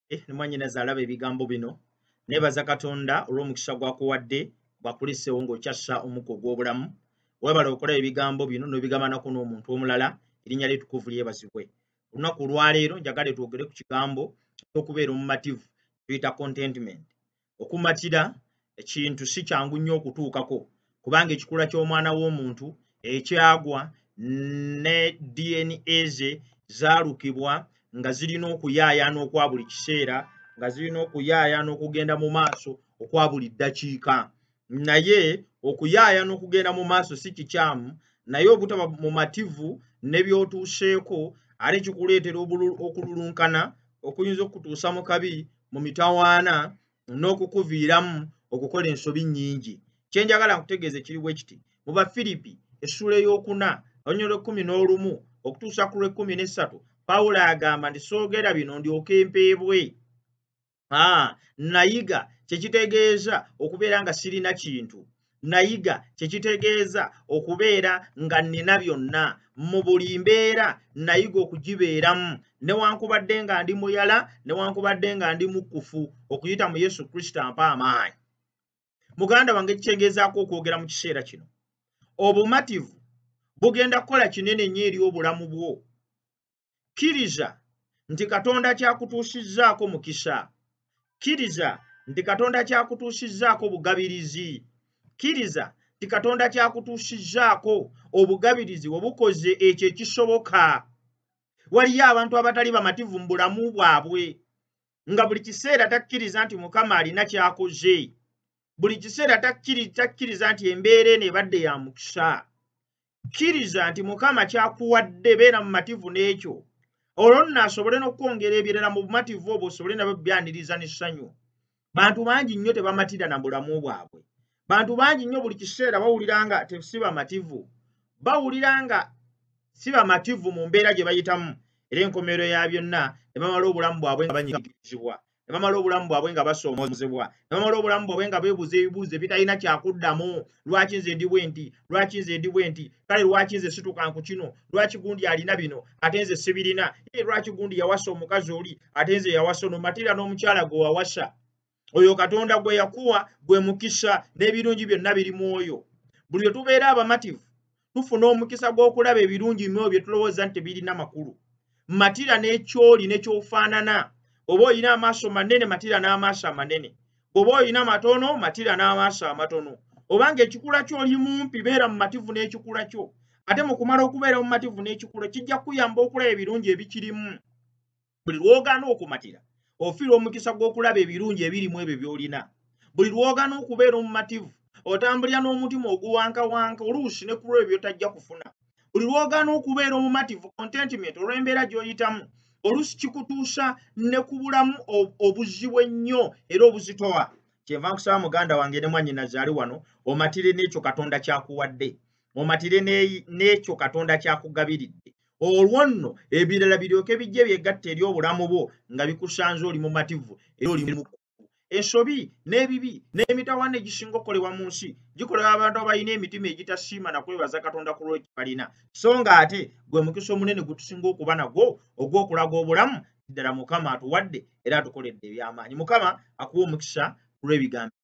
Nimwannyinaze alaba ebigambo bino. Neebaza Katonda olw'omukisa gw'akuwadde bw'akuliseewo ng'okyassa omukka ogw'obulamu. Weebale okola ebigambo bino n'obigabanako n'omuntu omulala, erinnya ly'ettukuvu lyebazibwe. Olunaku olwaleero njagala twogere ku kigambo ky'okubeera omumativu, tuyita contentment. Okumatira ekintu si kyangu nnyo okutuukako, kubanga ekikula ky'omwana w'omuntu ekyagwa ne DNA ze zaalukibwa nga zirina okuyaayaana okwa buli kiseera, nga zirina okuyaayaana okugenda mu maaso okwa buli ddakiika. Naye okuyaayaana okugenda mu maaso si kikyamu, naye obutaba mumativu ne by'otuuseeko ate kikuleetera okululunkana okuyinza okutuusa mu kabi, mu mitawaana, n'okukuviiramu okukola ensobi nnyingi. Kye njagala nkutegeeze kiri bwe kiti. Mu Bafiripi essula ey'okuna olunyo lw'11 okutuusa ku lw'13, Pawulo agamba nti soogera bino ndyoke mpeebwe. Nayiga kye kitegeeza okubeera nga sirina kintu. Nayiga kye kitegeeza okubeera nga nnina byonna. Mu buli mbeera nayiga okugibeeramu, newankubadde nga ndi muyala, newankubadde nga ndi mukkufu, okuyita mu Yesu Kristo ampa amaanyi. Muganda wange kitegeezaako okwogera mu kiseera kino. Obumativu bugenda kukola kinene nnyo eri obulamu bwo. Kkiriza nti Katonda kyakutuusizzaako mukisa. Kkiriza nti Katonda kyakutuusizzaako bugabirizi. Kkiriza nti Katonda kyakutuusizzaako obugabirizi obukoze ekyo ekisoboka. Waliyo abantu abatali bamativu mu bulamu bwabwe, nga buli kiseera takkiriza nti Mukama alina kyakoze. Buli kiseera takkiriza nti embeera eno ebadde ya mukisa. Kkiriza nti Mukama kyakuwadde, beera mu mativu n'ekyo. Olwo nno asobole n'okwongera ebirala mu bumativu obwo osobole nabyo byaniriza n'essanyu. Bantu bangi nnyo tebamatira na bulamu bwabwe. Bantu bangi nnyo buli kiseera bawulira nga si bamativu. Bawulira nga si bamativu mu mbeera gye bayitamu. Era enkomerero ya byonna ne bamala obulamu bwabwe nga banyigirizibwa. Ne bamala obulamu bwabwe nga basoomozebwa. Ne bamala obulamu bwabwe nga beebuuza ebibuuzo ebitalina kyakuddamu. Lwaki nze ndi bwe nti? Lwaki nze ndi bwe nti? Kale lwaki nze situka ku kino? Lwaki gundi alina bino ate nze sibirina? Lwaki gundi yawasa omukazi oli ate nze yawasa ono? Matira n'omukyala gwe wawasa. Oyo Katonda gwe yakuwa gwe mukisa, n'ebirungi byonna biri mu oyo. Buli lwe tubeera abamativu tufuna omukisa gw'okulaba ebirungi mu bye tulowooza nti birina makulu. Matira n'ekyoli n'ekyofaanana. Oba olina amaaso manene, matira n'amaaso amanene. Oba olina matono, matira n'amaaso amatono. Obanga ekikula kyo oli mumpi, beera mu mativu n'ekikula kyo. Ate mu kumala okubeera mu mativu n'ekikula kijja kuyamba okulaba ebirungi ebikirimu. Buli lwogaana okumatira ofiirwa omukisa gw'okulaba ebirungi ebirimu ebyo by'olina. Buli lwogaana okubeera omumativu otambulira n'omutima oguwankawanka oluusi ne ku lw'ebyo by'otajja kufuna. Buli lwogaana okubeera omumativu contentment olw'embeera gy'oyitamu oluusi kikutuusa ne ku bulamu obuzibu ennyo era obuzitowa. Kyenva nkusaba muganda wange ne mwannyinaze ali wano, omatire n'ekyo Katonda kyakuwadde. Omatire n'ekyo Katonda kyakugabiridde. Olwo nno ebirala biryoke bijje byegatte eri obulamu bwo nga bikusanze oli mu mativu era oli mu ensobi n'ebibi n'emitawaana egisinga okukolebwa mu nsi gikolebwa abantu abalina emitima egitasiima na kwebaza Katonda ku lw'ekyo balina. So nga ate gwe mukisa omunene gwe tusinga okuba nagwo ogw'okulaga obulamu ddala Mukama atuwadde era atukoledde eby'amaanyi. Mukama akuwa omukisa ku lw'ebigambo